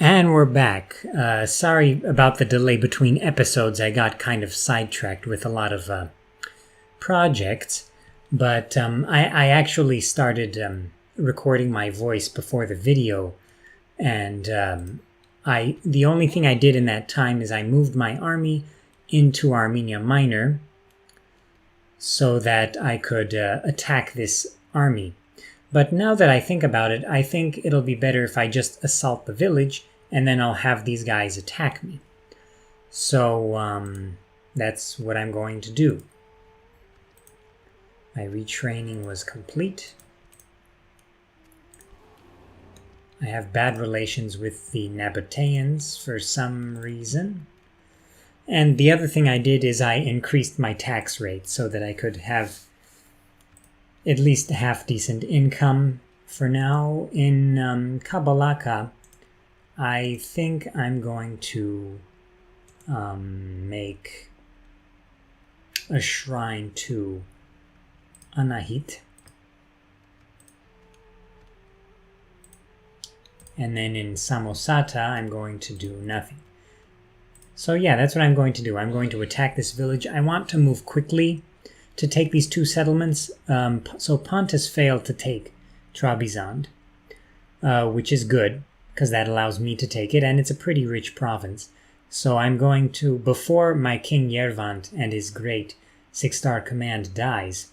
And we're back. Sorry about the delay between episodes. I got kind of sidetracked with a lot of projects, but I actually started recording my voice before the video, and the only thing I did in that time is I moved my army into Armenia Minor so that I could attack this army. But now that I think about it, I think it'll be better if I just assault the village and then I'll have these guys attack me. So that's what I'm going to do. My retraining was complete. I have bad relations with the Nabateans for some reason. And the other thing I did is I increased my tax rate so that I could have at least half decent income for now. In Kabalaka, I think I'm going to make a shrine to Anahit. And then in Samosata, I'm going to do nothing. So yeah, that's what I'm going to do. I'm going to attack this village. I want to move quickly to take these two settlements. So Pontus failed to take Trabizond, which is good, because that allows me to take it, and it's a pretty rich province. So I'm going to, before my King Yervant and his great 6-star command dies,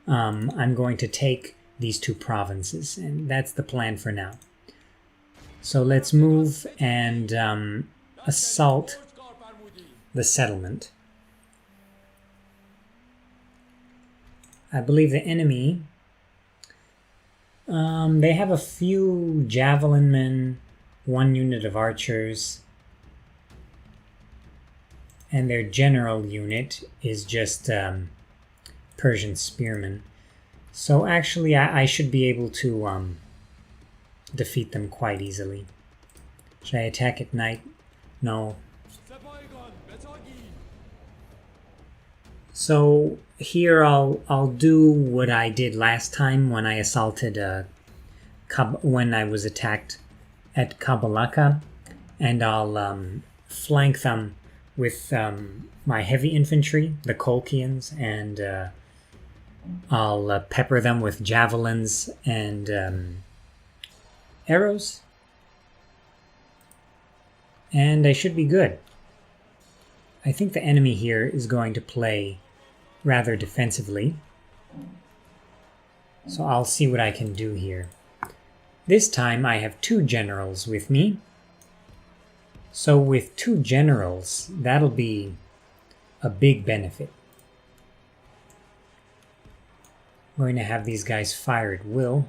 I'm going to take these two provinces, and that's the plan for now. So let's move and assault the settlement. I believe the enemy, they have a few javelin men, 1 unit of archers, and their general unit is just Persian spearmen. So actually I should be able to defeat them quite easily. Should I attack at night? No. So here I'll do what I did last time when I assaulted when I was attacked at Kabalaka, and I'll flank them with my heavy infantry, the Kolkians, and I'll pepper them with javelins and arrows, and I should be good. I think the enemy here is going to play rather defensively, so I'll see what I can do here. This time I have 2 generals with me, so with 2 generals that'll be a big benefit. I'm going to have these guys fire at will.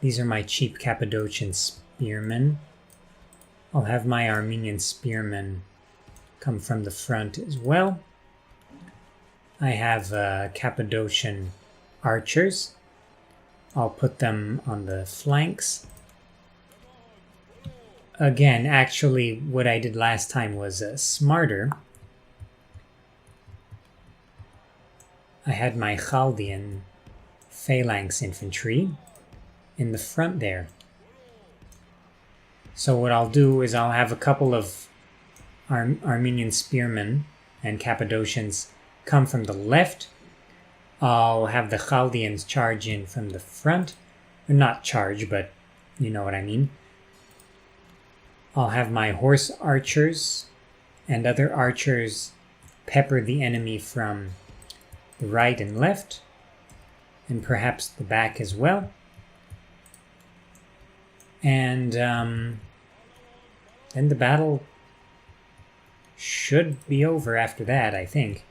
These are my cheap Cappadocian spearmen. I'll have my Armenian spearmen come from the front as well. I have Cappadocian archers. I'll put them on the flanks. Again, actually, what I did last time was smarter. I had my Khaldian phalanx infantry in the front there. So what I'll do is I'll have a couple of Armenian spearmen and Cappadocians come from the left. I'll have the Khaldians charge in from the front. Or not charge, but you know what I mean. I'll have my horse archers and other archers pepper the enemy from the right and left, and perhaps the back as well. And then the battle should be over after that, I think.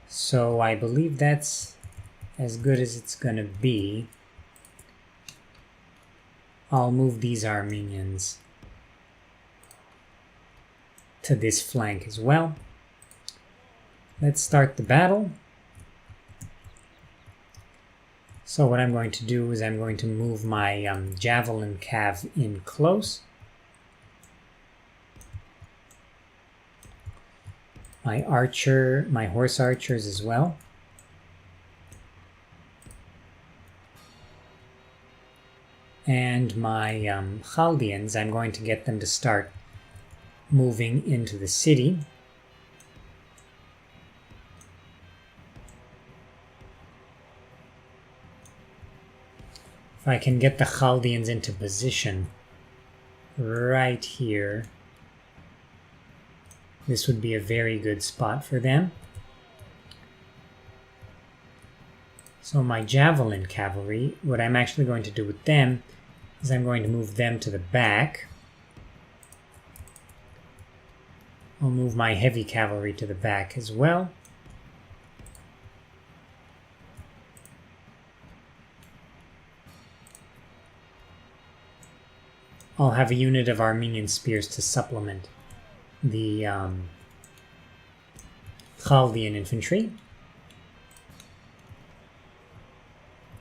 So I believe that's as good as it's gonna be. I'll move these Armenians to this flank as well. Let's start the battle. So what I'm going to do is I'm going to move my javelin cav in close. My horse archers as well. And my Khaldians, I'm going to get them to start moving into the city. If I can get the Khaldians into position right here, this would be a very good spot for them. So my javelin cavalry, what I'm actually going to do with them is I'm going to move them to the back. I'll move my heavy cavalry to the back as well. I'll have a unit of Armenian spears to supplement the Khaldian infantry.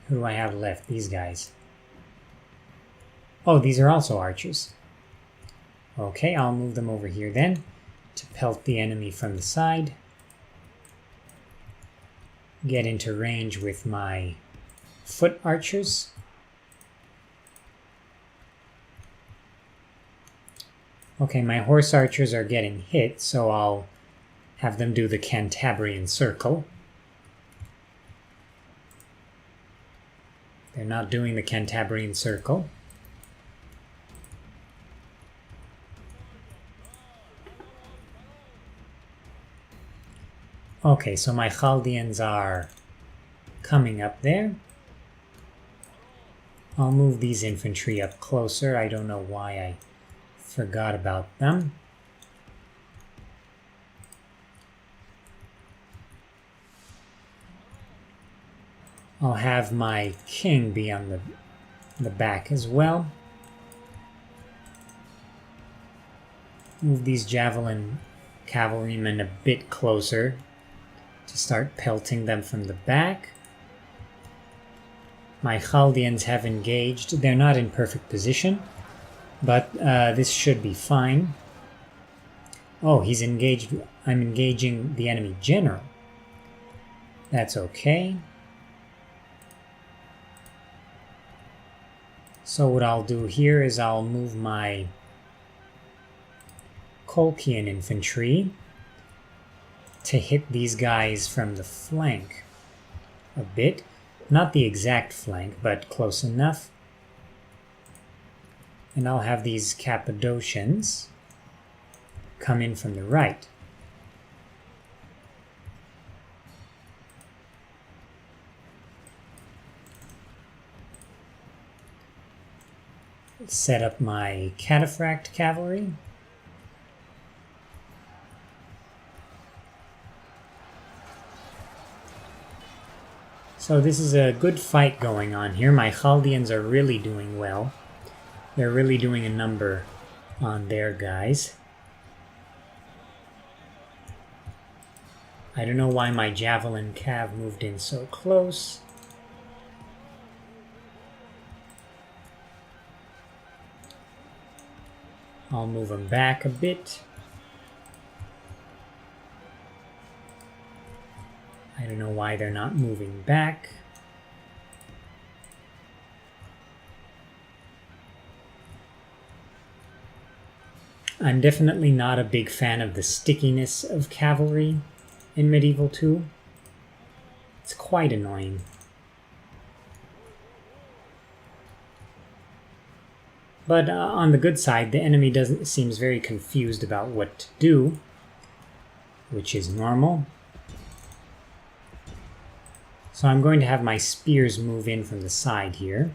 Who do I have left? These guys. Oh, these are also archers. Okay, I'll move them over here then to pelt the enemy from the side. Get into range with my foot archers. Okay, my horse archers are getting hit, so I'll have them do the Cantabrian circle. They're not doing the Cantabrian circle. Okay, so my Khaldians are coming up there. I'll move these infantry up closer. I don't know why I forgot about them. I'll have my king be on the back as well. Move these javelin cavalrymen a bit closer to start pelting them from the back. My Khaldians have engaged. They're not in perfect position, but this should be fine. Oh, he's engaged. I'm engaging the enemy general. That's okay. So what I'll do here is I'll move my Kolkian infantry to hit these guys from the flank a bit. Not the exact flank, but close enough. And I'll have these Cappadocians come in from the right. Set up my cataphract cavalry. So this is a good fight going on here. My Khaldians are really doing well. They're really doing a number on their guys. I don't know why my javelin cav moved in so close. I'll move them back a bit. I don't know why they're not moving back. I'm definitely not a big fan of the stickiness of cavalry in Medieval 2. It's quite annoying. But on the good side, the enemy seems very confused about what to do, which is normal. So I'm going to have my spears move in from the side here.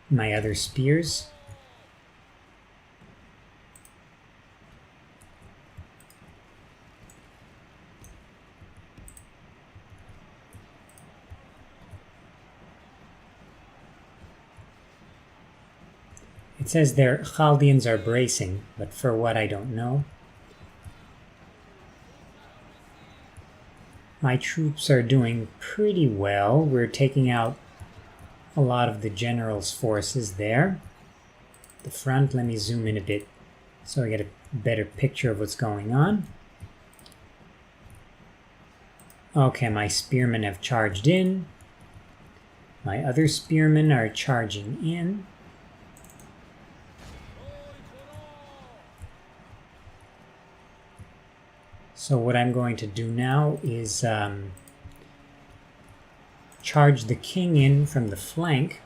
My other spears. It says their Khaldians are bracing, but for what I don't know. My troops are doing pretty well. We're taking out a lot of the general's forces there. The front, let me zoom in a bit so I get a better picture of what's going on. Okay, my spearmen have charged in. My other spearmen are charging in. So what I'm going to do now is charge the king in from the flank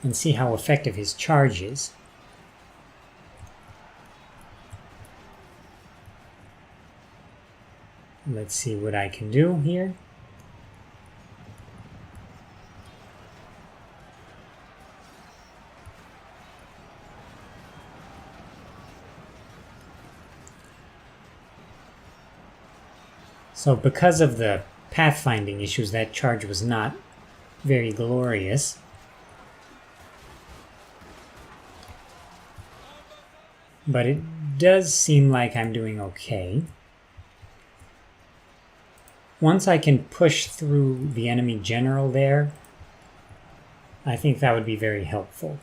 and see how effective his charge is. Let's see what I can do here. So because of the pathfinding issues, that charge was not very glorious. But it does seem like I'm doing okay. Once I can push through the enemy general there, I think that would be very helpful.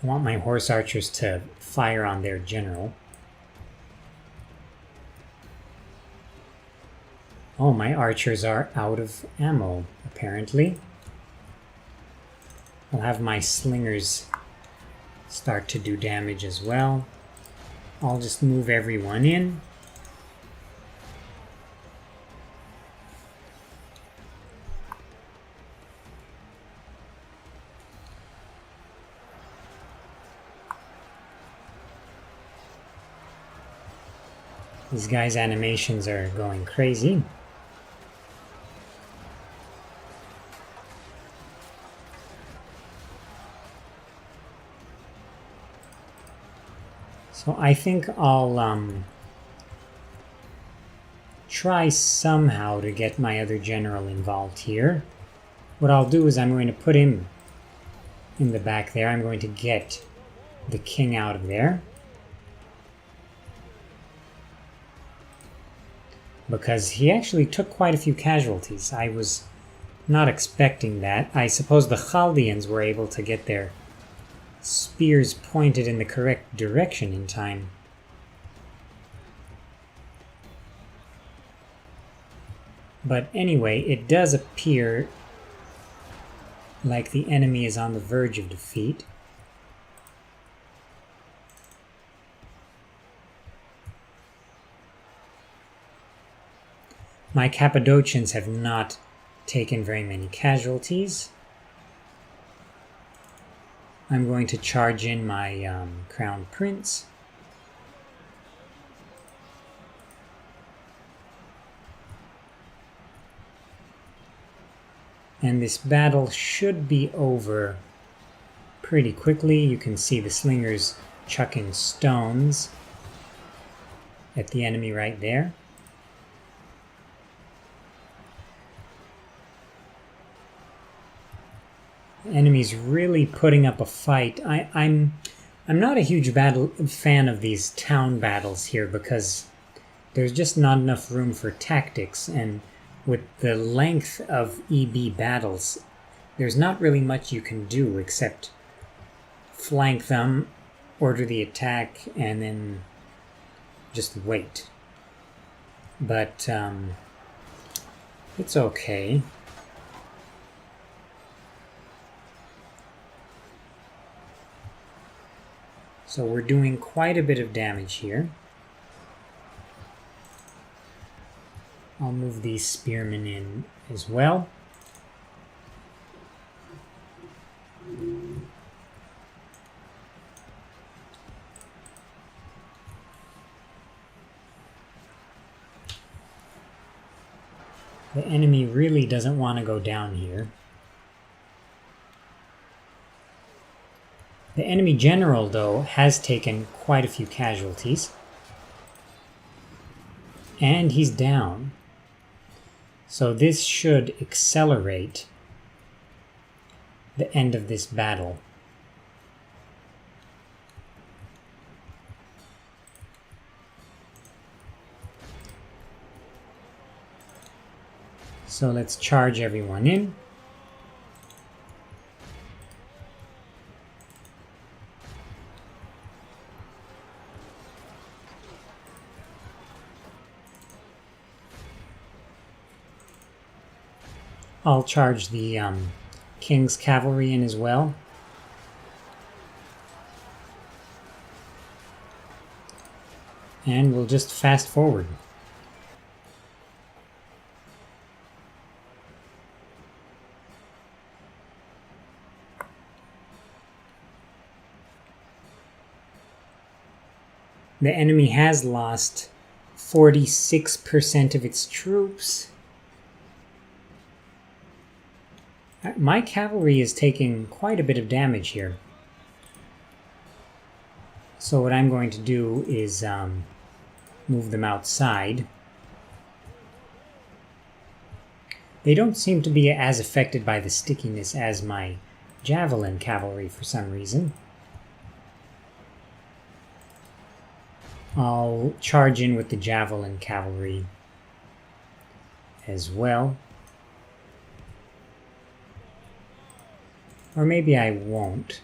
I want my horse archers to fire on their general. Oh, my archers are out of ammo, apparently. I'll have my slingers start to do damage as well. I'll just move everyone in. These guys' animations are going crazy. So I think I'll try somehow to get my other general involved here. What I'll do is I'm going to put him in the back there. I'm going to get the king out of there, because he actually took quite a few casualties. I was not expecting that. I suppose the Khaldians were able to get their spears pointed in the correct direction in time. But anyway, it does appear like the enemy is on the verge of defeat. My Cappadocians have not taken very many casualties. I'm going to charge in my Crown Prince. And this battle should be over pretty quickly. You can see the slingers chucking stones at the enemy right there. The enemy's really putting up a fight. I'm not a huge fan of these town battles here, because there's just not enough room for tactics, and with the length of EB battles, there's not really much you can do except flank them, order the attack, and then just wait. But it's okay. So we're doing quite a bit of damage here. I'll move these spearmen in as well. The enemy really doesn't want to go down here. The enemy general, though, has taken quite a few casualties. And he's down. So this should accelerate the end of this battle. So let's charge everyone in. I'll charge the King's cavalry in as well. And we'll just fast forward. The enemy has lost 46% of its troops. My cavalry is taking quite a bit of damage here. So what I'm going to do is move them outside. They don't seem to be as affected by the stickiness as my javelin cavalry for some reason. I'll charge in with the javelin cavalry as well. Or maybe I won't.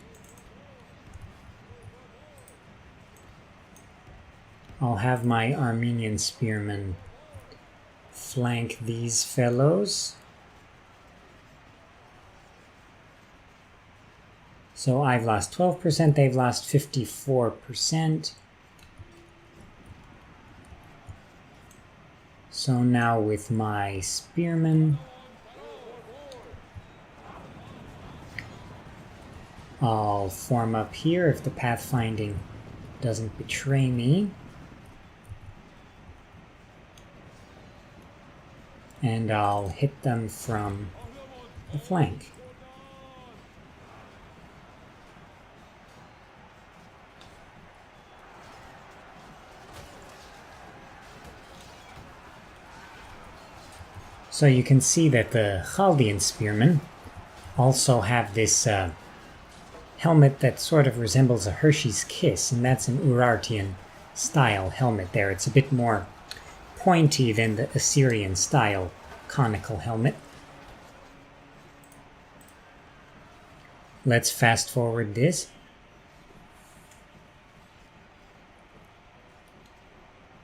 I'll have my Armenian spearmen flank these fellows. So I've lost 12%, they've lost 54%. So now with my spearmen, I'll form up here if the pathfinding doesn't betray me. And I'll hit them from the flank. So you can see that the Khaldian spearmen also have this helmet that sort of resembles a Hershey's Kiss, and that's an Urartian style helmet there. It's a bit more pointy than the Assyrian style conical helmet. Let's fast forward this.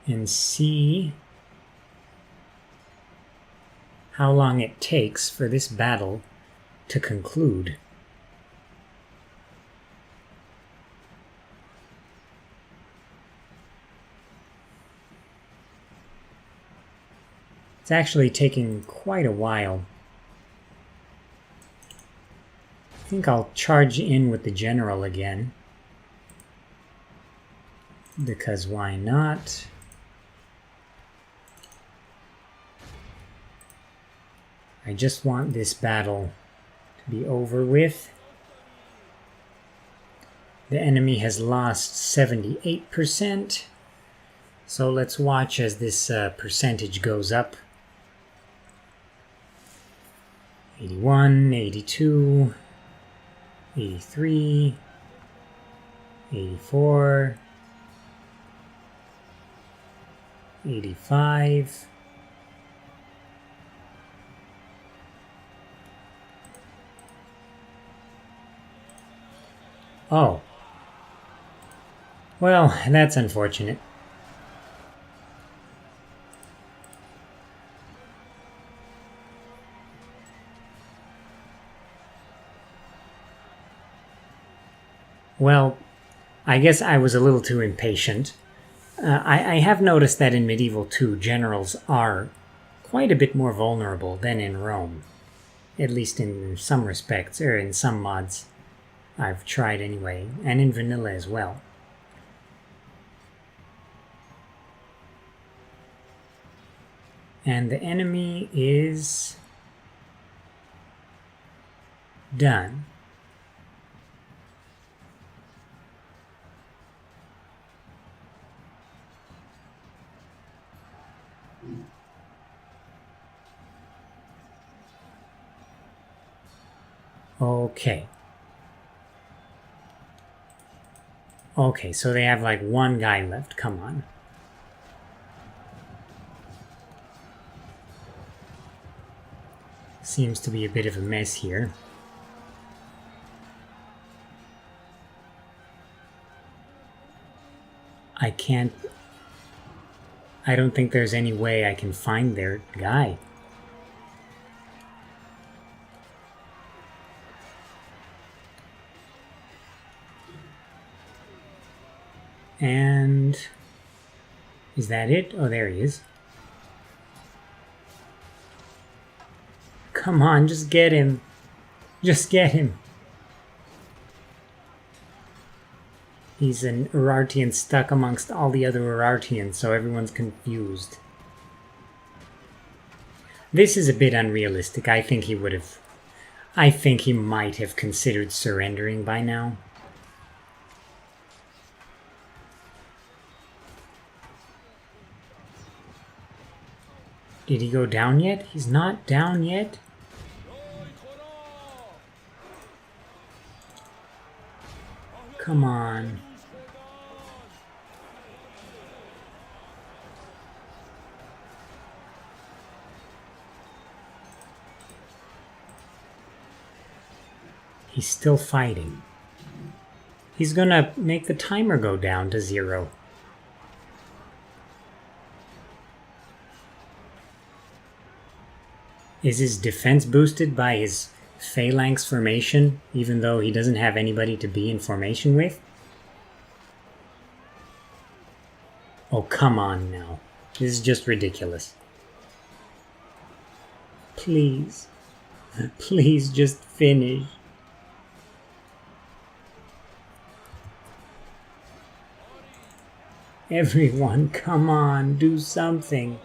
And see how long it takes for this battle to conclude. It's actually taking quite a while. I think I'll charge in with the general again, because why not? I just want this battle to be over with. The enemy has lost 78%, so let's watch as this percentage goes up. 81, 82, 83, 84, 85. Oh. Well, that's unfortunate. Well, I guess I was a little too impatient. I have noticed that in Medieval 2, generals are quite a bit more vulnerable than in Rome. At least in some respects, or in some mods I've tried anyway, and in vanilla as well. And the enemy is done. Okay. Okay, so they have like one guy left. Come on. Seems to be a bit of a mess here. I don't think there's any way I can find their guy. And is that it? Oh, there he is. Come on, just get him. Just get him. He's an Urartian stuck amongst all the other Urartians, so everyone's confused. This is a bit unrealistic. I think he might have considered surrendering by now. Did he go down yet? He's not down yet. Come on. He's still fighting. He's gonna make the timer go down to 0. Is his defense boosted by his phalanx formation, even though he doesn't have anybody to be in formation with? Oh, come on now. This is just ridiculous. Please. Please just finish. Everyone, come on, do something.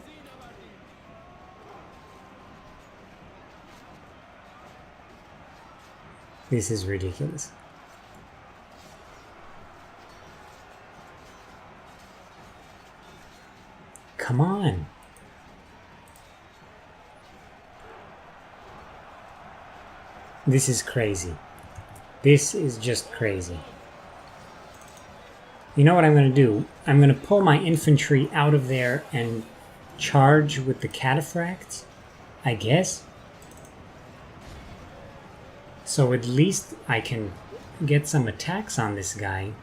This is ridiculous. Come on. This is crazy. This is just crazy. You know what I'm going to do? I'm going to pull my infantry out of there and charge with the cataphracts, I guess. So at least I can get some attacks on this guy.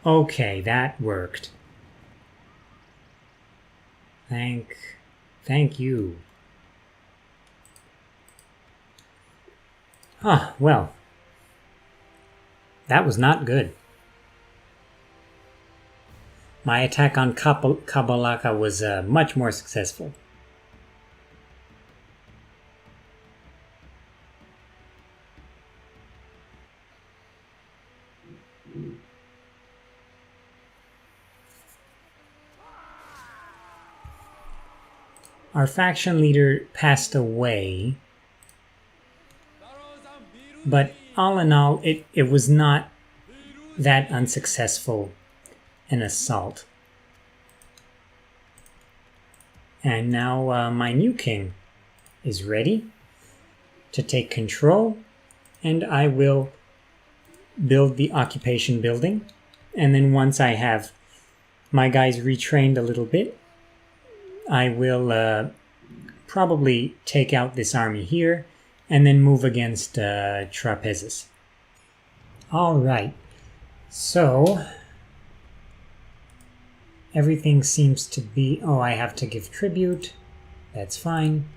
Okay, that worked. Thank you. Ah, well. That was not good. My attack on Kabalaka was much more successful. Our faction leader passed away, but all in all, it was not that unsuccessful an assault. And now my new king is ready to take control, and I will build the occupation building. And then once I have my guys retrained a little bit, I will probably take out this army here and then move against Trapezus. All right, so everything seems to be... Oh, I have to give tribute. That's fine.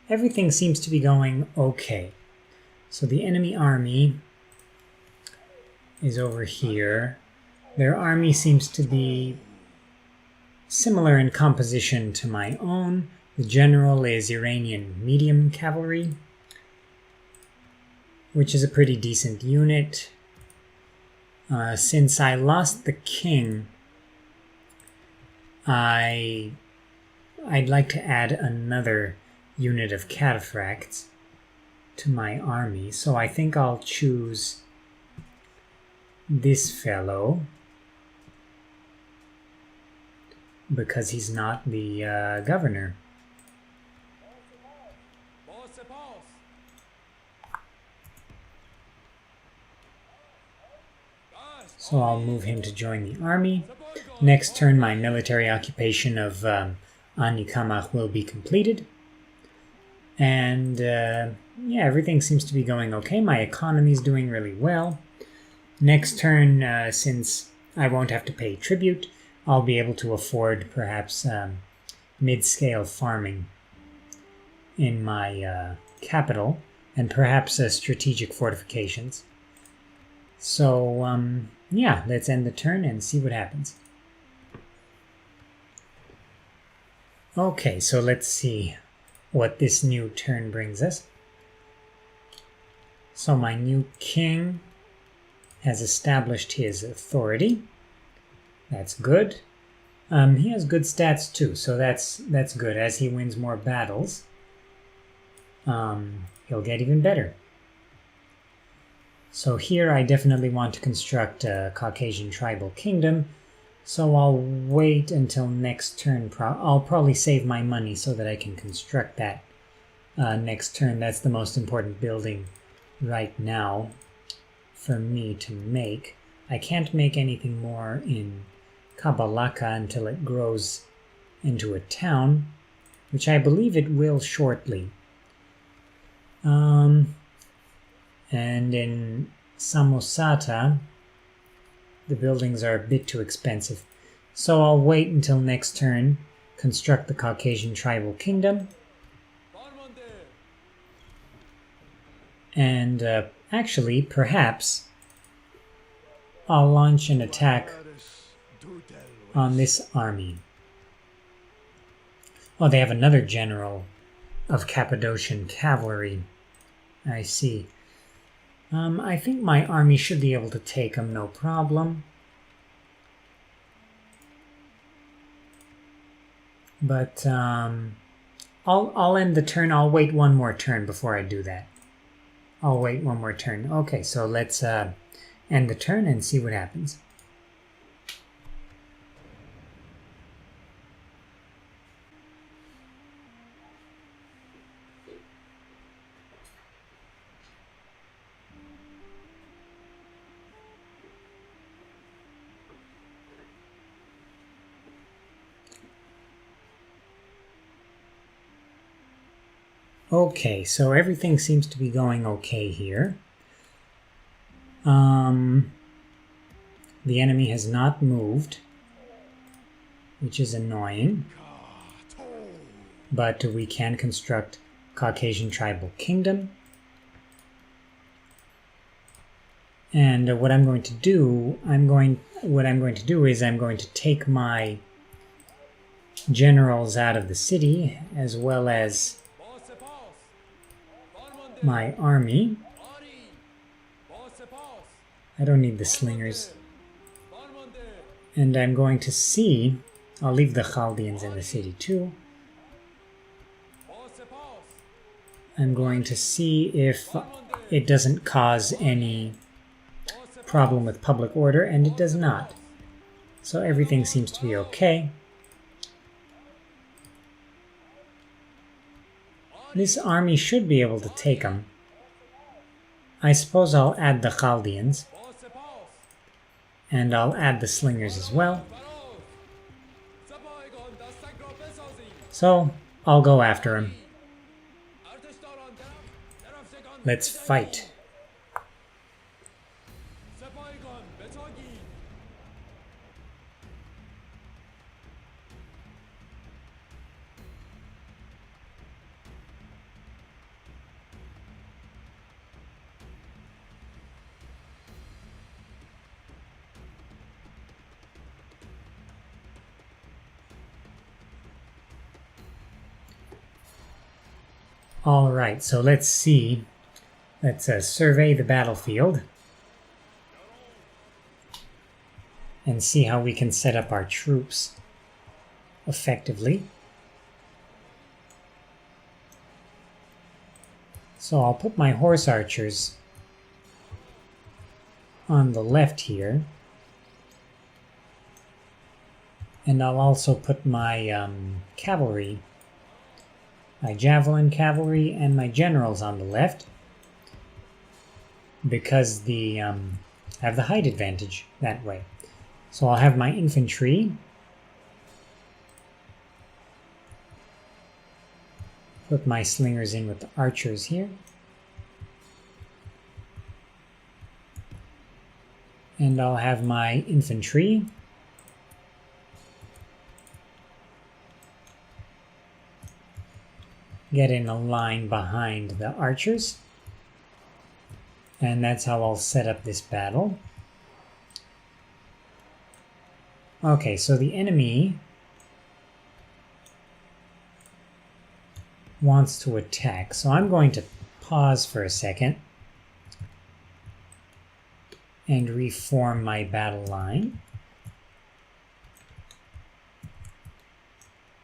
Everything seems to be going okay. So the enemy army is over here. Their army seems to be similar in composition to my own. The general is Iranian medium cavalry, which is a pretty decent unit. Since I lost the king, I'd like to add another unit of cataphracts to my army. So I think I'll choose this fellow, because he's not the governor. So I'll move him to join the army. Next turn, my military occupation of Anikamach will be completed. And yeah, everything seems to be going okay. My economy is doing really well. Next turn, since I won't have to pay tribute, I'll be able to afford perhaps mid-scale farming in my capital, and perhaps strategic fortifications. So yeah, let's end the turn and see what happens. Okay, so let's see what this new turn brings us. So my new king has established his authority. That's good. He has good stats too, so that's good. As he wins more battles, he'll get even better. So here I definitely want to construct a Caucasian tribal kingdom, so I'll wait until next turn. I'll probably save my money so that I can construct that next turn. That's the most important building right now for me to make. I can't make anything more in Kabalaka until it grows into a town, which I believe it will shortly. And in Samosata, the buildings are a bit too expensive. So I'll wait until next turn, construct the Caucasian tribal kingdom. And actually, perhaps, I'll launch an attack on this army. Oh, they have another general of Cappadocian cavalry. I see. I think my army should be able to take them, no problem. But I'll end the turn. I'll wait one more turn before I do that. I'll wait one more turn. Okay, so let's end the turn and see what happens. Okay, so everything seems to be going okay here. The enemy has not moved, which is annoying. But we can construct Caucasian tribal kingdom. And what I'm going to do, I'm going to take my generals out of the city, as well as my army. I don't need the slingers. And I'm going to see, I'll leave the Khaldians in the city too. I'm going to see if it doesn't cause any problem with public order, and it does not. So everything seems to be okay. This army should be able to take them. I suppose I'll add the Khaldians. And I'll add the slingers as well. So, I'll go after him. Let's fight. All right, so let's see. Let's survey the battlefield and see how we can set up our troops effectively. So I'll put my horse archers on the left here. And I'll also put my cavalry, my javelin cavalry, and my generals on the left, because I have the height advantage that way. So I'll have my infantry put my slingers in with the archers here. And I'll have my infantry get in a line behind the archers. And that's how I'll set up this battle. Okay, so the enemy wants to attack. So I'm going to pause for a second and reform my battle line.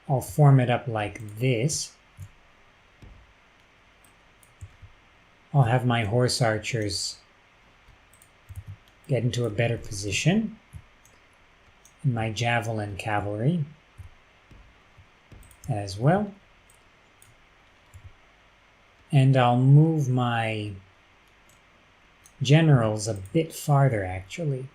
I'll form it up like this. I'll have my horse archers get into a better position, and my javelin cavalry as well. And I'll move my generals a bit farther, actually.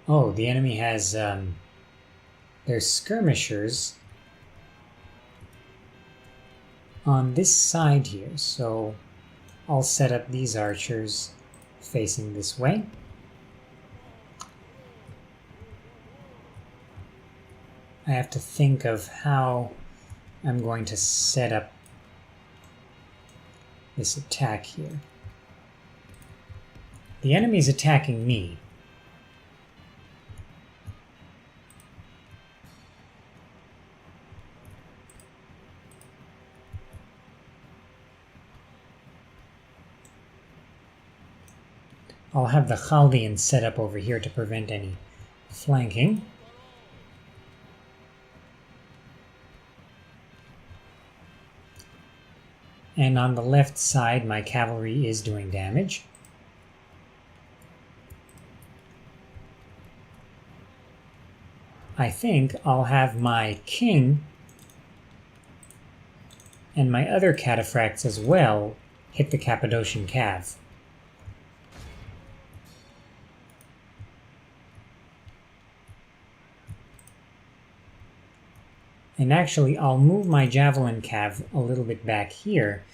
Oh, the enemy has their skirmishers on this side here, so I'll set up these archers facing this way. I have to think of how I'm going to set up this attack here. The enemy's attacking me. I'll have the Khaldians set up over here to prevent any flanking. And on the left side, my cavalry is doing damage. I think I'll have my king and my other cataphracts as well hit the Cappadocian cav. And actually, I'll move my javelin cav a little bit back here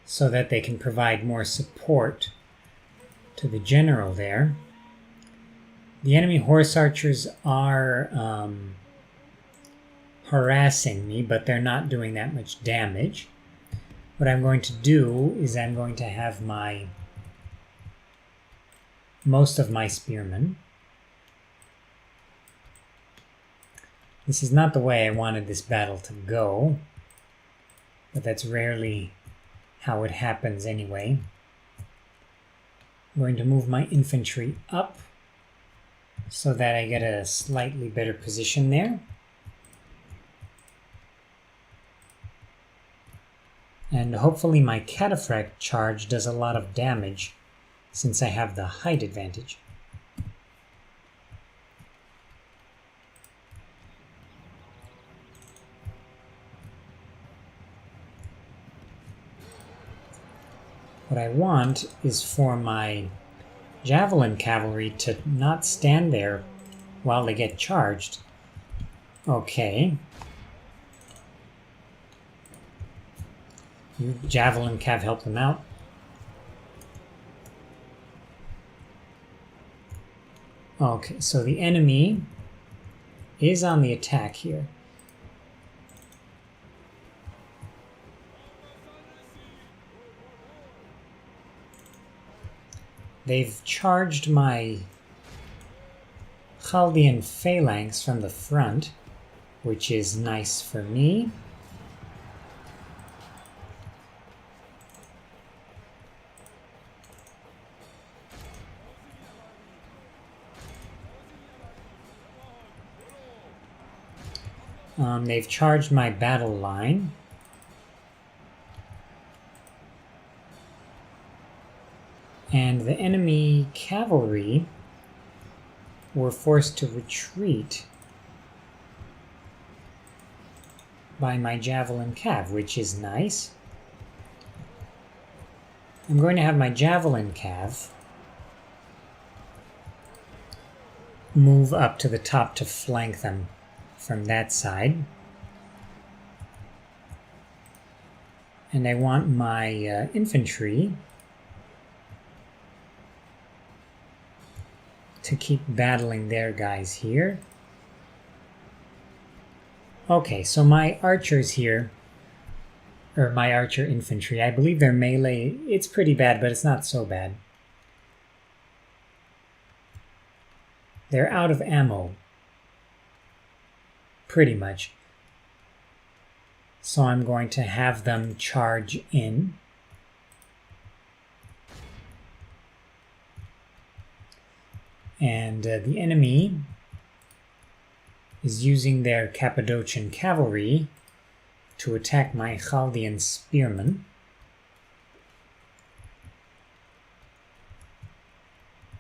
so that they can provide more support to the general there. The enemy horse archers are harassing me, but they're not doing that much damage. What I'm going to do is I'm going to have most of my spearmen. This is not the way I wanted this battle to go, but that's rarely how it happens anyway. I'm going to move my infantry up so that I get a slightly better position there. And hopefully my cataphract charge does a lot of damage since I have the height advantage. What I want is for my javelin cavalry to not stand there while they get charged. Okay. You javelin cav help them out. Okay, so the enemy is on the attack here. They've charged my Khaldian phalanx from the front, which is nice for me. They've charged my battle line. And the enemy cavalry were forced to retreat by my javelin cav, which is nice. I'm going to have my javelin cav move up to the top to flank them from that side. And I want my infantry to keep battling their guys here. Okay, so my archers here, or my archer infantry, I believe their melee, it's pretty bad, but it's not so bad. They're out of ammo, pretty much. So I'm going to have them charge in. And the enemy is using their Cappadocian cavalry to attack my Khaldian spearmen.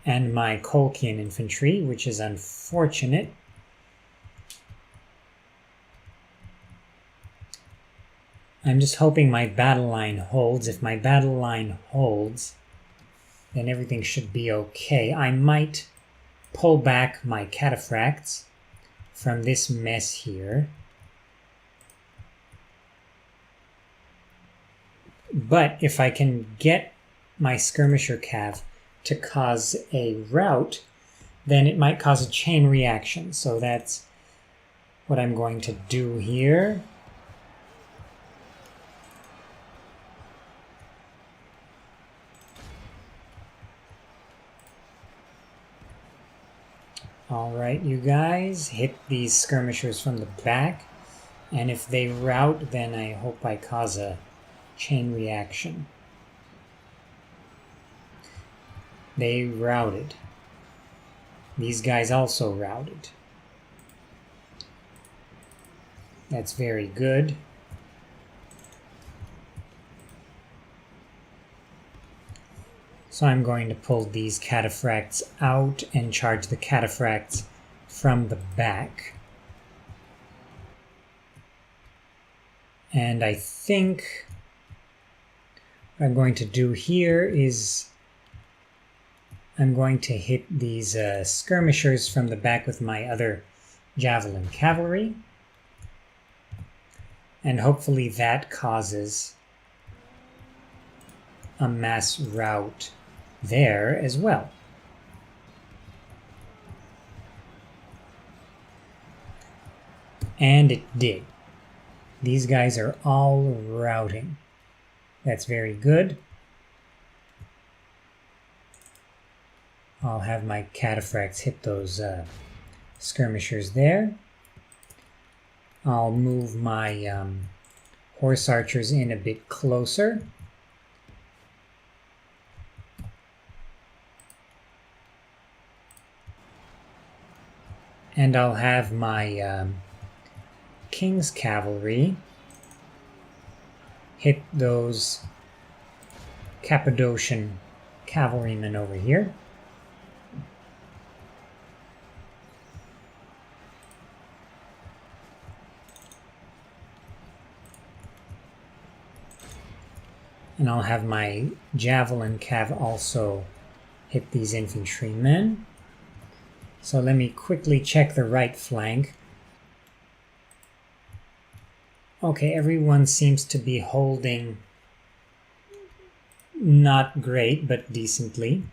And my Kolkian infantry, which is unfortunate. I'm just hoping my battle line holds. If my battle line holds, then everything should be okay. I might pull back my cataphracts from this mess here. But if I can get my skirmisher cav to cause a rout, then it might cause a chain reaction. So that's what I'm going to do here. Alright, you guys, hit these skirmishers from the back, and if they rout, then I hope I cause a chain reaction. They routed. These guys also routed. That's very good. So I'm going to pull these cataphracts out and charge the cataphracts from the back. And I think what I'm going to do here is I'm going to hit these skirmishers from the back with my other javelin cavalry. And hopefully that causes a mass rout there as well. And it did. These guys are all routing. That's very good. I'll have my cataphracts hit those skirmishers there. I'll move my horse archers in a bit closer. And I'll have my King's cavalry hit those Cappadocian cavalrymen over here. And I'll have my javelin cav also hit these infantrymen. So let me quickly check the right flank. Okay, everyone seems to be holding not great, but decently.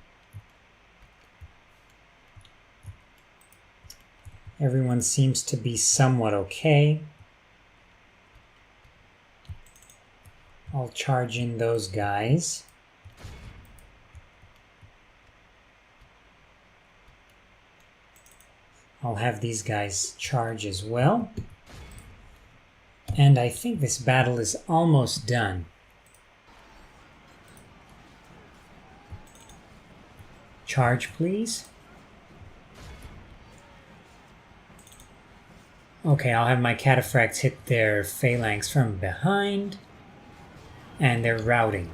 Everyone seems to be somewhat okay. I'll charge in those guys. I'll have these guys charge as well. And I think this battle is almost done. Charge, please. Okay, I'll have my cataphracts hit their phalanx from behind. And they're routing.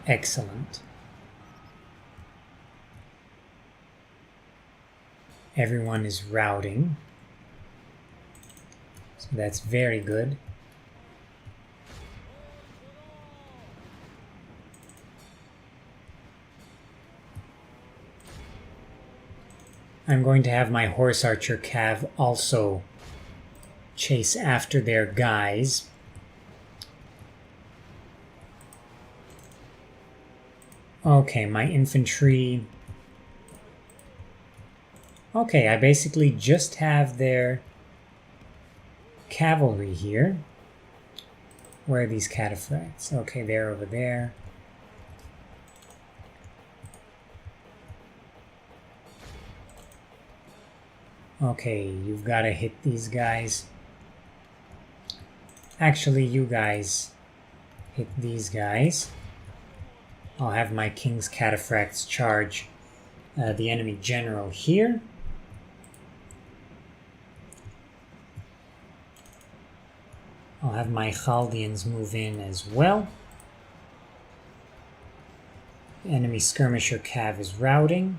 Excellent. Everyone is routing. So that's very good. I'm going to have my horse archer cav also chase after their guys. Okay, my infantry. Okay, I basically just have their cavalry here. Where are these cataphracts? Okay, they're over there. Okay, you've got to hit these guys. Actually, you guys hit these guys. I'll have my king's cataphracts charge the enemy general here. I'll have my Khaldians move in as well. The enemy skirmisher cav is routing.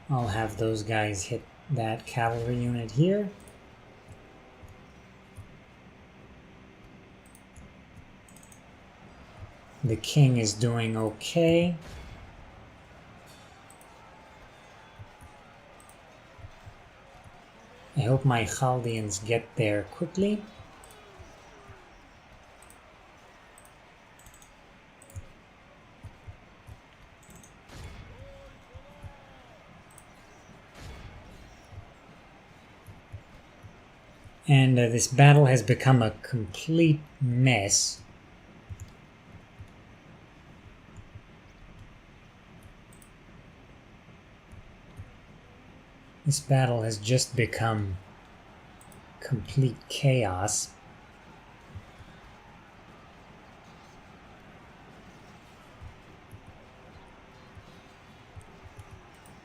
I'll have those guys hit that cavalry unit here. The king is doing okay. I hope my Khaldians get there quickly. And this battle has become a complete mess. This battle has just become complete chaos.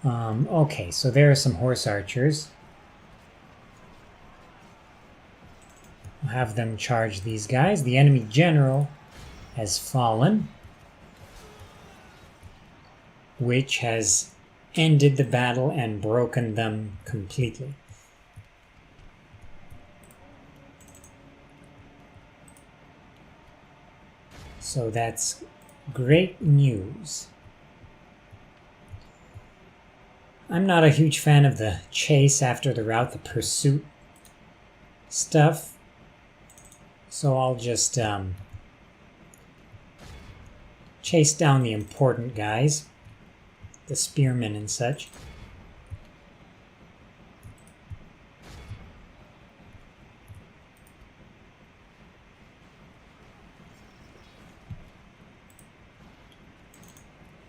Okay, so there are some horse archers. I'll have them charge these guys. The enemy general has fallen, which has ended the battle and broken them completely. So that's great news. I'm not a huge fan of the chase after the rout, the pursuit stuff. So I'll just chase down the important guys, the spearmen and such.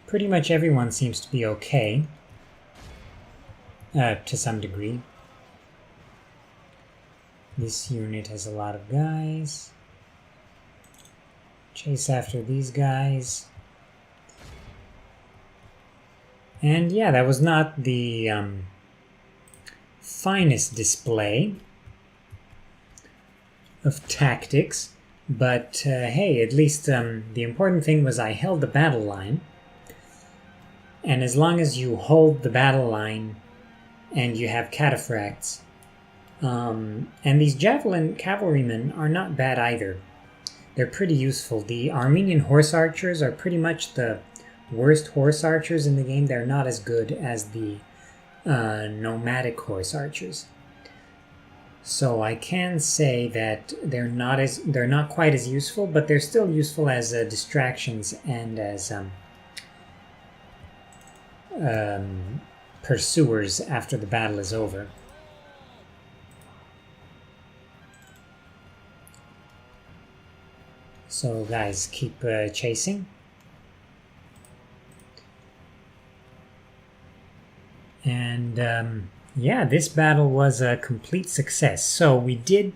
Pretty much everyone seems to be okay, to some degree. This unit has a lot of guys. Chase after these guys. And yeah, that was not the finest display of tactics, but hey, at least the important thing was I held the battle line. And as long as you hold the battle line and you have cataphracts, and these javelin cavalrymen are not bad either. They're pretty useful. The Armenian horse archers are pretty much the worst horse archers in the game. They're not as good as the nomadic horse archers. So I can say that they're not quite as useful, but they're still useful as distractions and as pursuers after the battle is over. So guys, keep chasing. And yeah, this battle was a complete success. So we did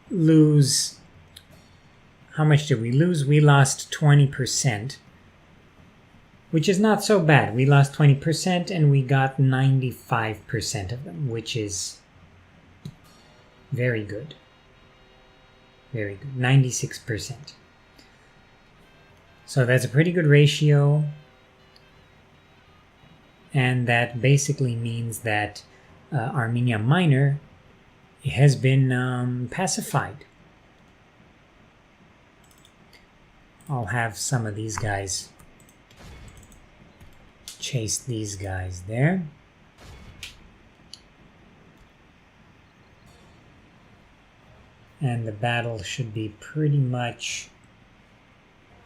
lose... How much did we lose? We lost 20%. Which is not so bad. We lost 20% and we got 95% of them, which is very good. Very good. 96%. So that's a pretty good ratio. and that basically means that Armenia Minor has been pacified. I'll have some of these guys chase these guys there. And the battle should be pretty much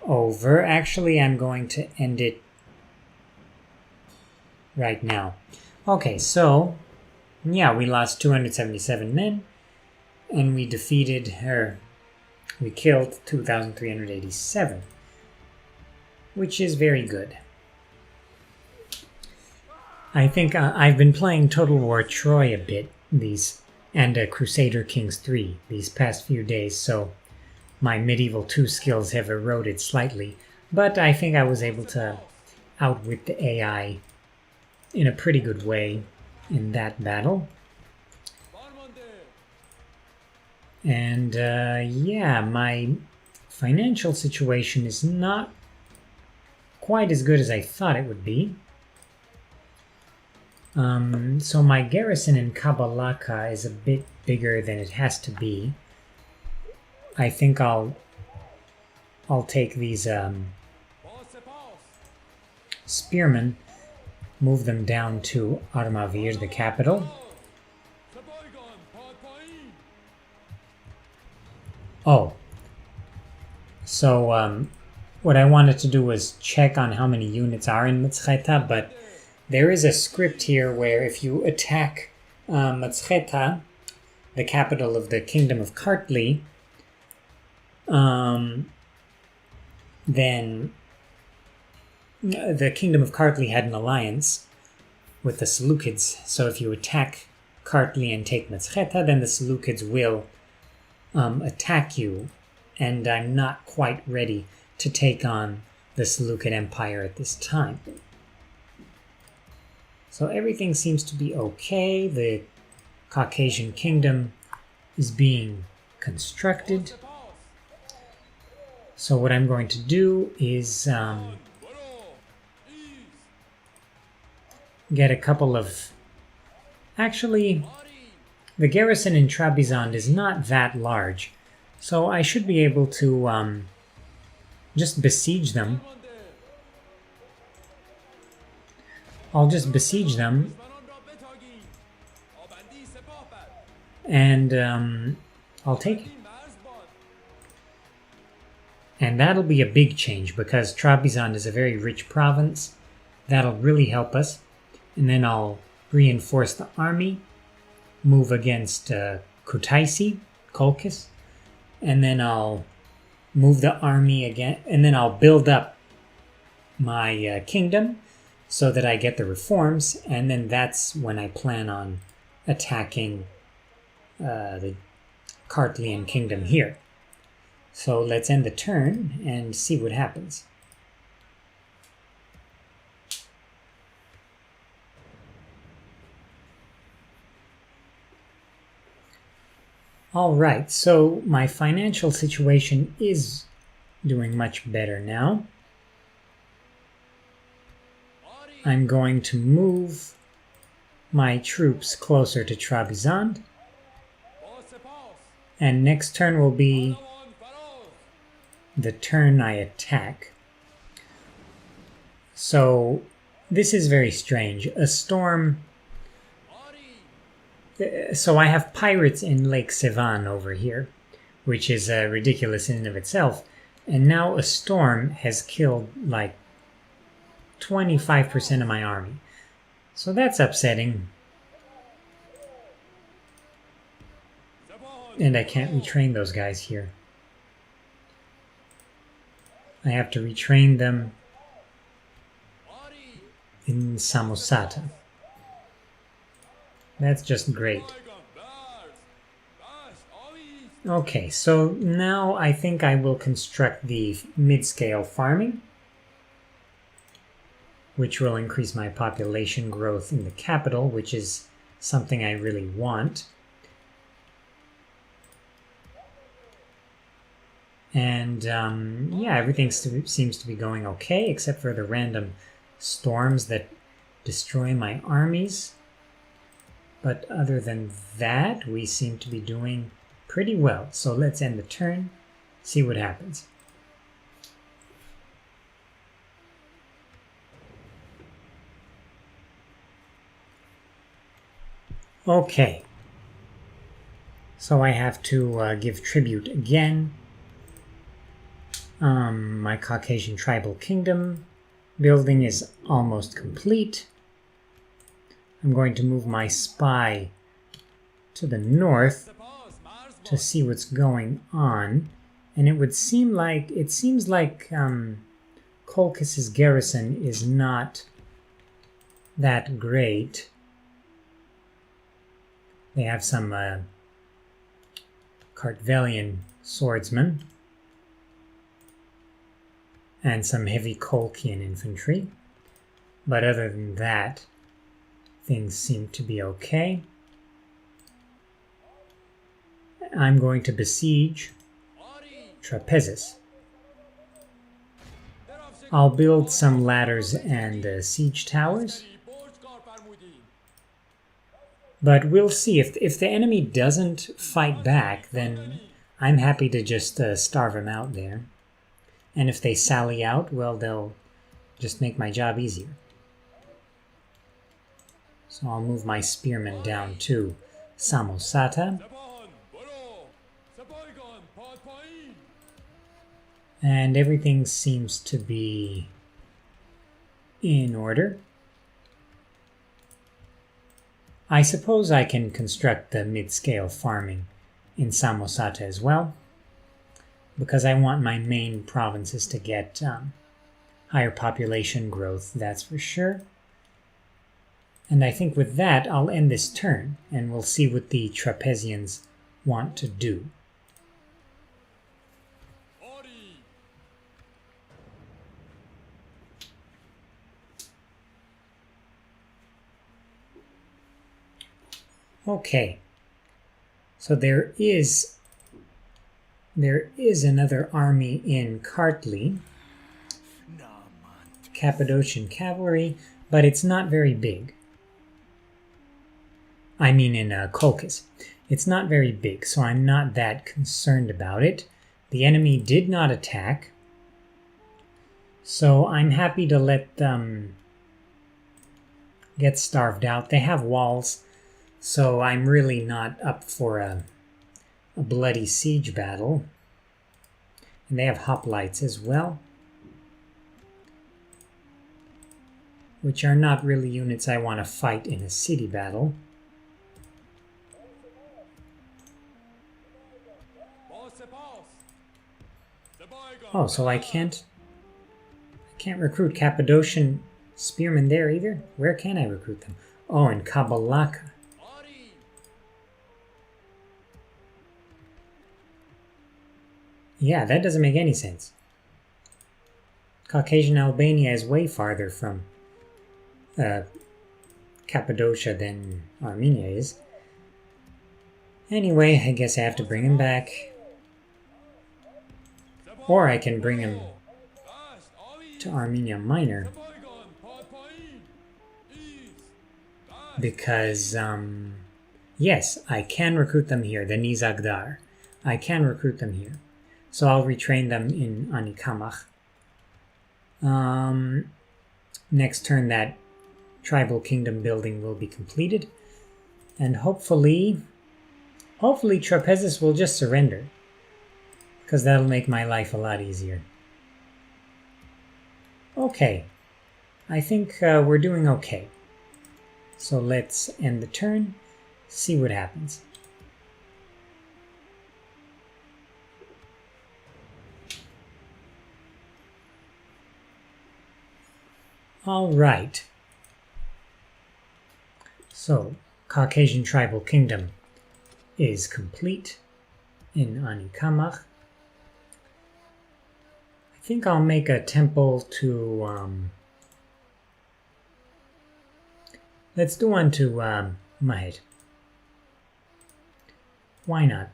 over. Actually, I'm going to end it right now. Okay, so yeah, we lost 277 men, and we defeated her. We killed 2,387, which is very good. I think I've been playing Total War Troy a bit and Crusader Kings 3 these past few days, so my Medieval 2 skills have eroded slightly, but I think I was able to outwit the AI in a pretty good way in that battle. And yeah, my financial situation is not quite as good as I thought it would be. So my garrison in Kabalaka is a bit bigger than it has to be. I think I'll take these spearmen, move them down to Armavir, the capital. Oh, so what I wanted to do was check on how many units are in Mtskheta, but there is a script here where if you attack Mtskheta, the capital of the Kingdom of Kartli, then the Kingdom of Kartli had an alliance with the Seleucids. So if you attack Kartli and take Mtskheta, then the Seleucids will attack you, and I'm not quite ready to take on the Seleucid Empire at this time. So everything seems to be okay. The Caucasian Kingdom is being constructed. So what I'm going to do is get a couple of... Actually, the garrison in Trabizond is not that large, so I should be able to just besiege them. I'll just besiege them, and I'll take it. And that'll be a big change, because Trabizond is a very rich province. That'll really help us. And then I'll reinforce the army, move against Kutaisi, Kolkis, and then I'll move the army again, and then I'll build up my kingdom so that I get the reforms, and then that's when I plan on attacking the Kartlian kingdom here. So let's end the turn and see what happens. Alright, so my financial situation is doing much better now. I'm going to move my troops closer to Trabizond. And next turn will be the turn I attack. So this is very strange. A storm... So I have pirates in Lake Sevan over here, which is ridiculous in and of itself. And now a storm has killed like 25% of my army. So that's upsetting. And I can't retrain those guys here. I have to retrain them in Samosata. That's just great. Okay, so now I think I will construct the mid-scale farming, which will increase my population growth in the capital, which is something I really want. And yeah, everything seems to be going okay, except for the random storms that destroy my armies. But other than that, we seem to be doing pretty well. So let's end the turn, see what happens. Okay. So I have to give tribute again. My Caucasian tribal kingdom building is almost complete. I'm going to move my spy to the north to see what's going on. And it seems like Colchis's garrison is not that great. They have some Kartvelian swordsmen and some heavy Colchian infantry. But other than that, things seem to be okay. I'm going to besiege Trapezis. I'll build some ladders and siege towers. But we'll see. If the enemy doesn't fight back, then I'm happy to just starve them out there. And if they sally out, well, they'll just make my job easier. So I'll move my spearmen down to Samosata. And everything seems to be in order. I suppose I can construct the mid-scale farming in Samosata as well, because I want my main provinces to get higher population growth, that's for sure. And I think with that, I'll end this turn, and we'll see what the Trapezians want to do. Okay, so there is another army in Kartli, Cappadocian cavalry, but it's not very big. I mean in Colchis. It's not very big, so I'm not that concerned about it. The enemy did not attack, so I'm happy to let them get starved out. They have walls, so I'm really not up for a bloody siege battle. And they have hoplites as well, which are not really units I want to fight in a city battle. Oh, so I can't recruit Cappadocian spearmen there either? Where can I recruit them? Oh, in Kabalaka. Yeah, that doesn't make any sense. Caucasian Albania is way farther from Cappadocia than Armenia is. Anyway, I guess I have to bring him back. Or I can bring him to Armenia Minor. Because, yes, I can recruit them here, the Nizagdar. I can recruit them here. So I'll retrain them in Anikamach. Next turn, that tribal kingdom building will be completed. And hopefully Trapezis will just surrender, because that'll make my life a lot easier. Okay, I think we're doing okay. So let's end the turn, see what happens. All right. So, Caucasian Tribal Kingdom is complete in Anikamach. I think I'll make a temple to, let's do one to Mahed. Why not?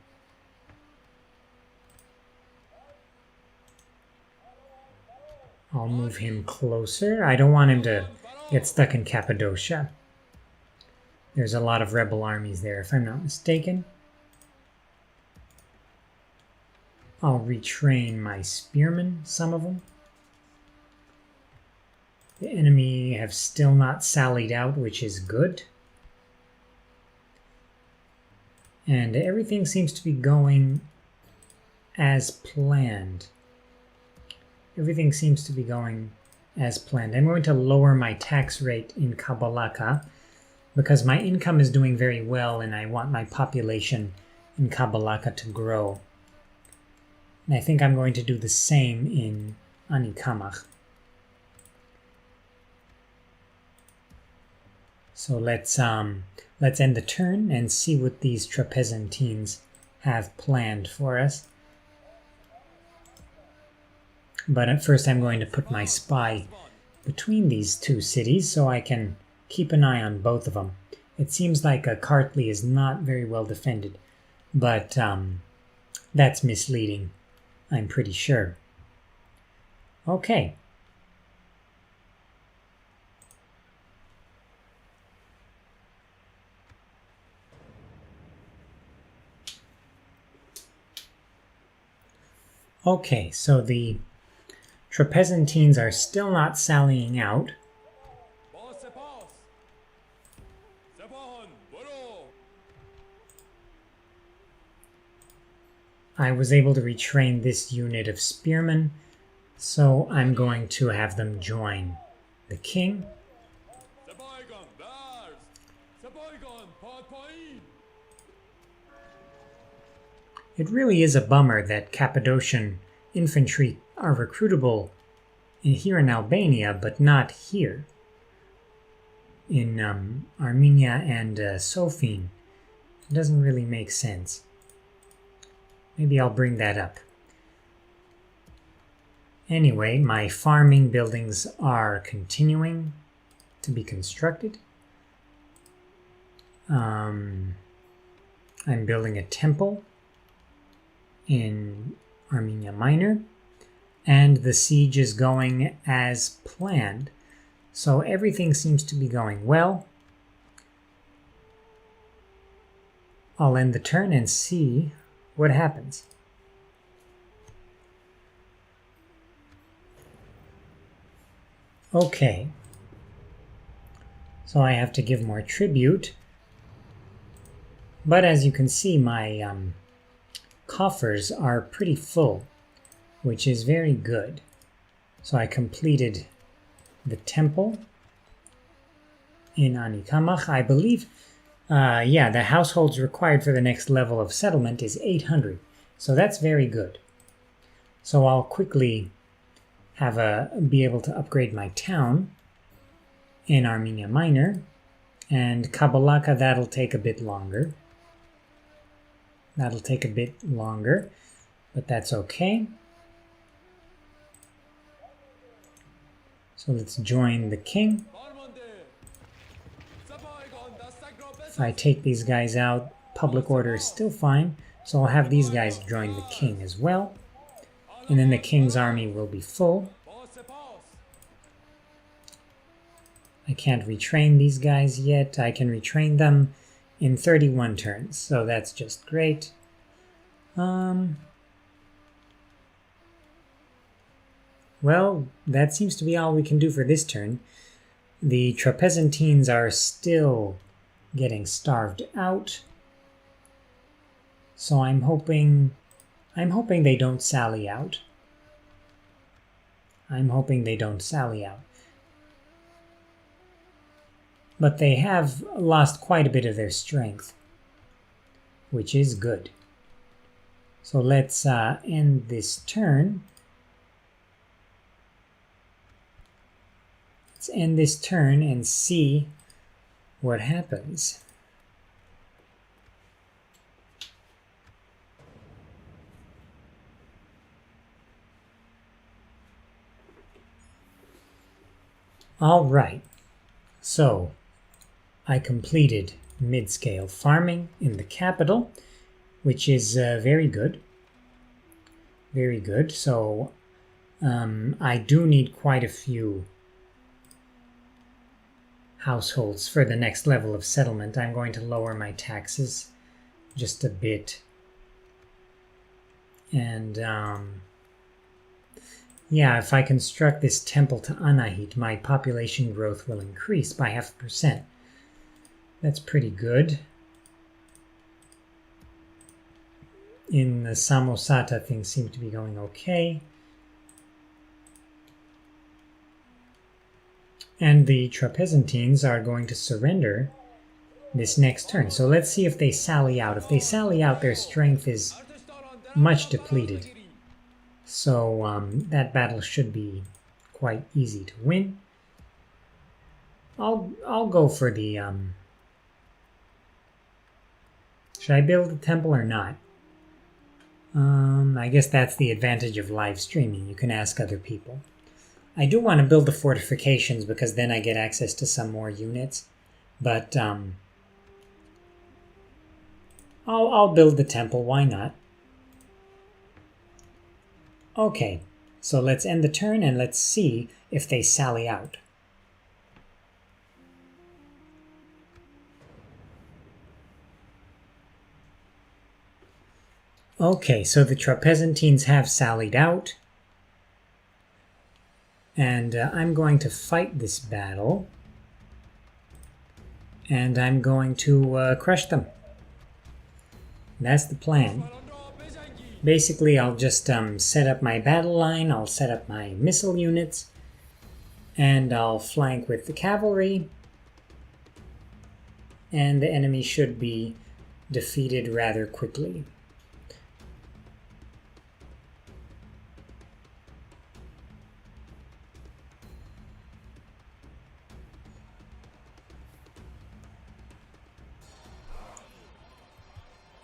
I'll move him closer. I don't want him to get stuck in Cappadocia. There's a lot of rebel armies there, if I'm not mistaken. I'll retrain my spearmen, some of them. The enemy have still not sallied out, which is good. And everything seems to be going as planned. Everything seems to be going as planned. I'm going to lower my tax rate in Kabalaka because my income is doing very well and I want my population in Kabalaka to grow. And I think I'm going to do the same in Anikamach. So let's end the turn and see what these Trapezentines have planned for us. But at first I'm going to put my spy between these two cities so I can keep an eye on both of them. It seems like Kartli is not very well defended, but that's misleading, I'm pretty sure. Okay. Okay, so the Trapezentines are still not sallying out. I was able to retrain this unit of spearmen, so I'm going to have them join the king. It really is a bummer that Cappadocian infantry are recruitable here in Albania, but not here in Armenia and Sofine. It doesn't really make sense. Maybe I'll bring that up. Anyway, my farming buildings are continuing to be constructed. I'm building a temple in Armenia Minor, and the siege is going as planned. So everything seems to be going well. I'll end the turn and see what happens. Okay. So I have to give more tribute. But as you can see, my coffers are pretty full, which is very good. So I completed the temple in Anikamach. I believe, the households required for the next level of settlement is 800. So that's very good. So I'll quickly be able to upgrade my town in Armenia Minor, and Kabalaka, that'll take a bit longer. That'll take a bit longer, but that's okay. So let's join the king. If I take these guys out, public order is still fine, so I'll have these guys join the king as well. And then the king's army will be full. I can't retrain these guys yet. I can retrain them in 31 turns, so that's just great. Well, that seems to be all we can do for this turn. The Trapezentines are still getting starved out, so I'm hoping they don't sally out. But they have lost quite a bit of their strength, which is good. So let's end this turn. Let's end this turn and see what happens. All right, so I completed mid-scale farming in the capital, which is very good. Very good. So I do need quite a few households for the next level of settlement. I'm going to lower my taxes just a bit. And yeah, if I construct this temple to Anahit, my population growth will increase by 0.5%. That's pretty good. In the Samosata, things seem to be going okay. And the Trapezentines are going to surrender this next turn. So let's see if they sally out. If they sally out, their strength is much depleted. So that battle should be quite easy to win. I'll go for the... should I build a temple or not? I guess that's the advantage of live streaming. You can ask other people. I do want to build the fortifications because then I get access to some more units. But I'll build the temple. Why not? Okay, so let's end the turn and let's see if they sally out. Okay, so the Trapezentines have sallied out. And I'm going to fight this battle. And I'm going to crush them. That's the plan. Basically, I'll just set up my battle line, I'll set up my missile units, and I'll flank with the cavalry. And the enemy should be defeated rather quickly.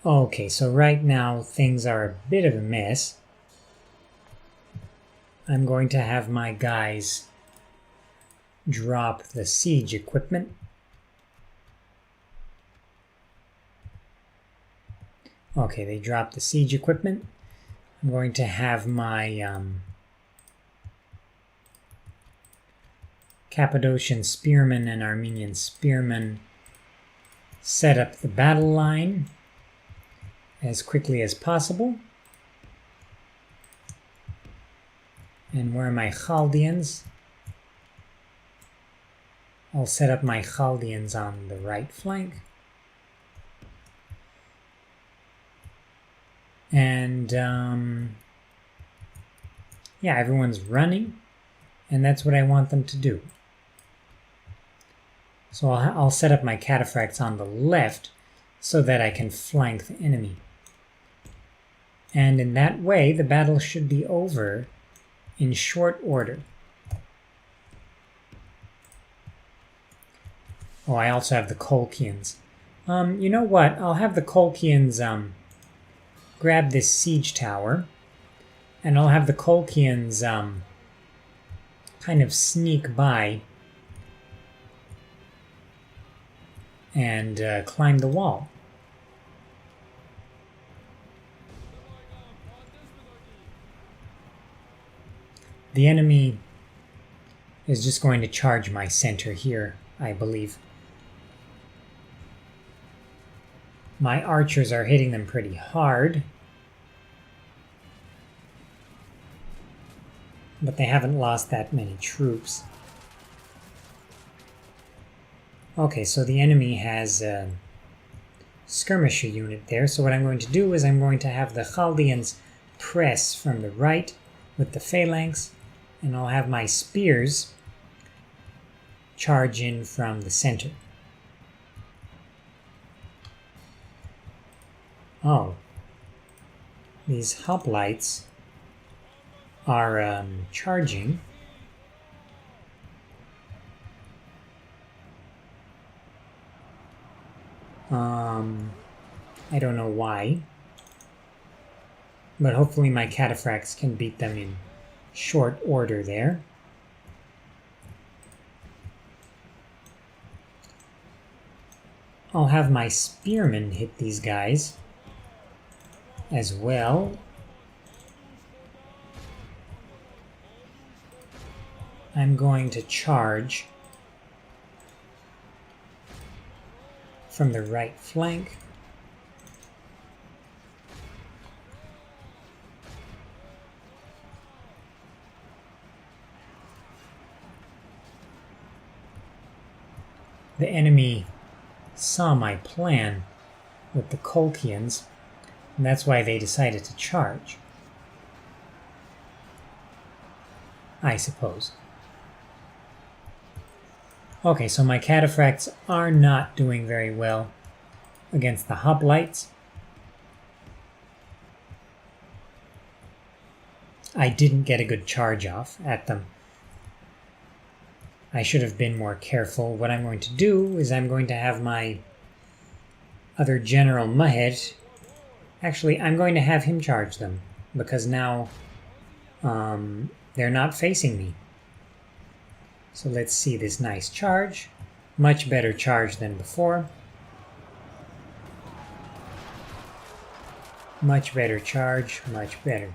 Okay, so right now things are a bit of a mess. I'm going to have my guys drop the siege equipment. Okay, they dropped the siege equipment. I'm going to have my Cappadocian spearmen and Armenian spearmen set up the battle line as quickly as possible. And where are my Khaldians? I'll set up my Khaldians on the right flank. And yeah, everyone's running, and that's what I want them to do. So I'll set up my cataphracts on the left so that I can flank the enemy. And in that way, the battle should be over in short order. Oh, I also have the Colchians. You know what? I'll have the Colchians grab this siege tower, and I'll have the Colchians kind of sneak by and climb the wall. The enemy is just going to charge my center here, I believe. My archers are hitting them pretty hard, but they haven't lost that many troops. Okay, so the enemy has a skirmisher unit there, so what I'm going to do is I'm going to have the Khaldians press from the right with the phalanx, and I'll have my spears charge in from the center. Oh, these hoplites are charging. I don't know why, but hopefully my cataphracts can beat them in short order there. I'll have my spearmen hit these guys as well. I'm going to charge from the right flank. The enemy saw my plan with the Khaldians, and that's why they decided to charge, I suppose. Okay, so my cataphracts are not doing very well against the hoplites. I didn't get a good charge off at them. I should have been more careful. What I'm going to do is I'm going to have my other General Mahed. Actually, I'm going to have him charge them, because now they're not facing me. So let's see this nice charge. Much better charge than before. Much better charge, much better.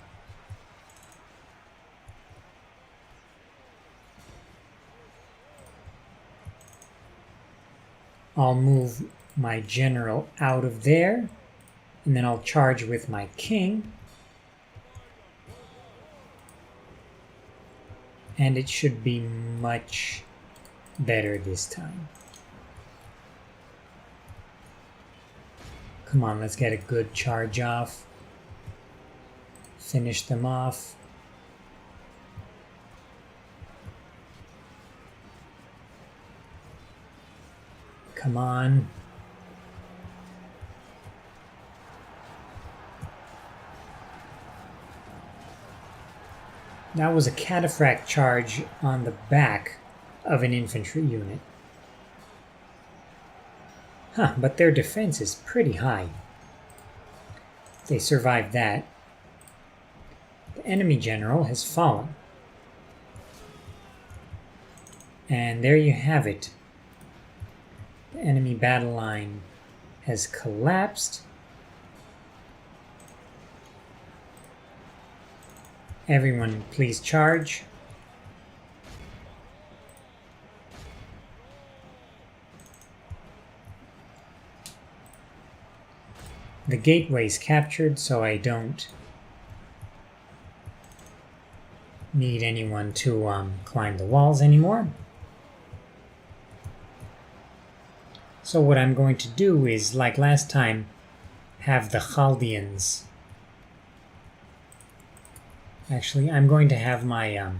I'll move my general out of there, and then I'll charge with my king. And it should be much better this time. Come on, let's get a good charge off. Finish them off. Come on. That was a cataphract charge on the back of an infantry unit. Huh, but their defense is pretty high. They survived that. The enemy general has fallen. And there you have it. The enemy battle line has collapsed. Everyone, please charge. The gateway's captured, so I don't need anyone to climb the walls anymore. So what I'm going to do is, like last time, have the Khaldians. Actually, I'm going to have my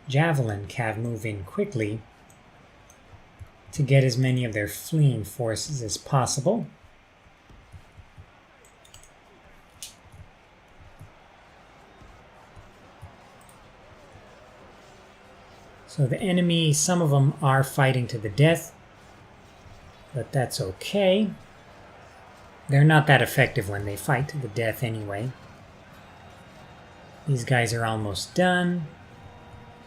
javelin cav move in quickly to get as many of their fleeing forces as possible. So the enemy, some of them are fighting to the death, but that's okay. They're not that effective when they fight to the death anyway. These guys are almost done.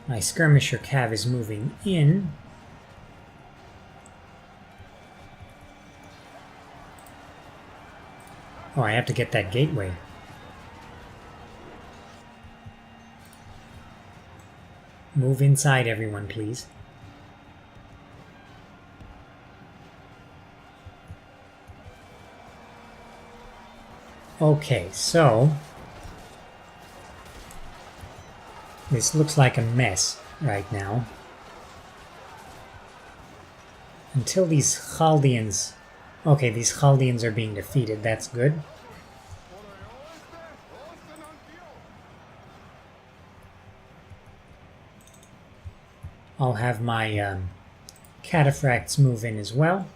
My skirmisher cav is moving in. Oh, I have to get that gateway. Move inside, everyone, please. Okay, so this looks like a mess right now. Until these Khaldians... Okay, these Khaldians are being defeated. That's good. I'll have my cataphracts move in as well.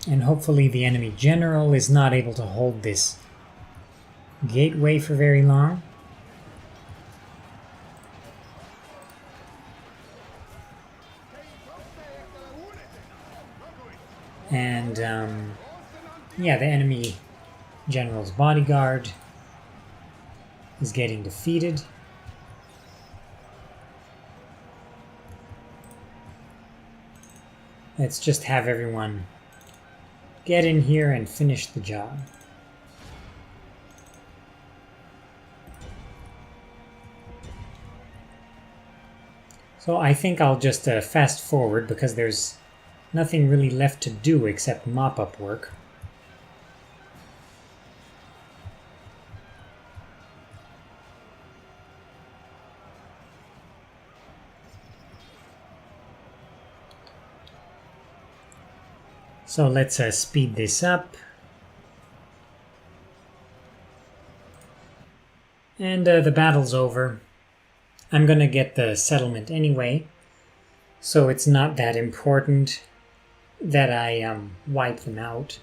And hopefully the enemy general is not able to hold this gateway for very long. And yeah, the enemy general's bodyguard is getting defeated. Let's just have everyone get in here and finish the job. So I think I'll just fast forward because there's nothing really left to do except mop-up work. So let's speed this up. And the battle's over. I'm gonna get the settlement anyway, so it's not that important that I wipe them out.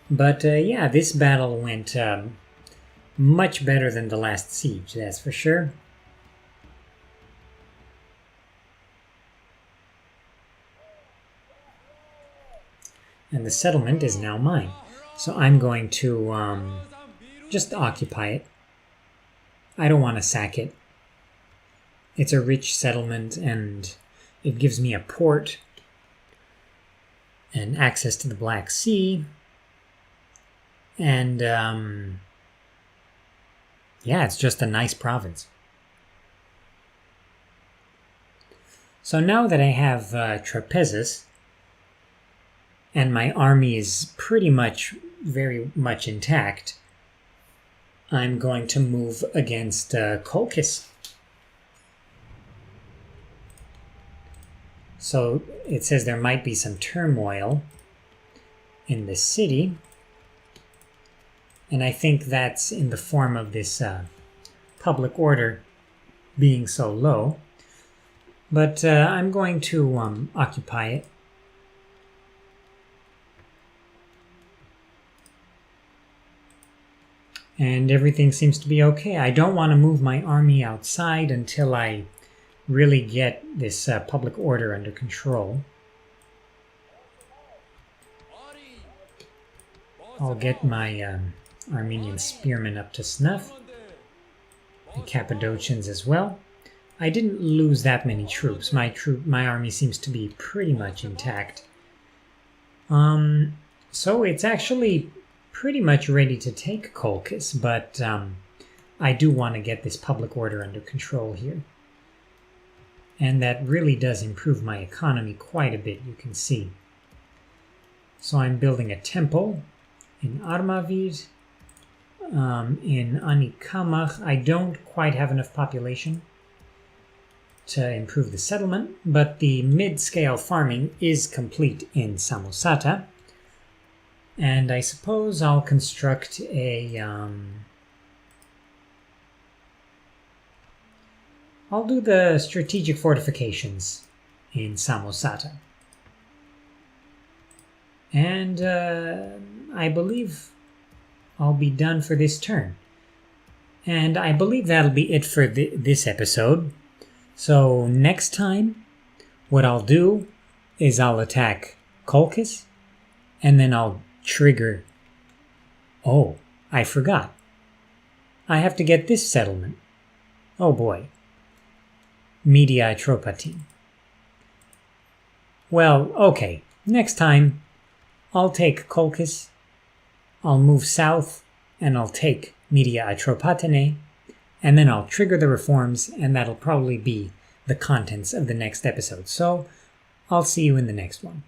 But yeah, this battle went much better than the last siege, that's for sure. And the settlement is now mine. So I'm going to just occupy it. I don't want to sack it. It's a rich settlement and it gives me a port and access to the Black Sea. And yeah, it's just a nice province. So now that I have Trapezus, and my army is pretty much very much intact, I'm going to move against Colchis. So it says there might be some turmoil in the city, and I think that's in the form of this public order being so low. But I'm going to occupy it. And everything seems to be okay. I don't want to move my army outside until I really get this public order under control. I'll get my Armenian spearmen up to snuff. The Cappadocians as well. I didn't lose that many troops. My army seems to be pretty much intact. So it's actually pretty much ready to take Colchis, but I do want to get this public order under control here. And that really does improve my economy quite a bit, you can see. So I'm building a temple in Armavid, in Anikamach. I don't quite have enough population to improve the settlement, but the mid-scale farming is complete in Samosata. And I suppose I'll construct a... I'll do the strategic fortifications in Samosata. And I believe I'll be done for this turn. And I believe that'll be it for this episode. So next time, what I'll do is I'll attack Colchis, and then I'll trigger... Oh, I forgot. I have to get this settlement. Oh boy. Media Atropatin. Well, okay. Next time, I'll take Colchis, I'll move south, and I'll take Media Atropatene, and then I'll trigger the reforms, and that'll probably be the contents of the next episode. So, I'll see you in the next one.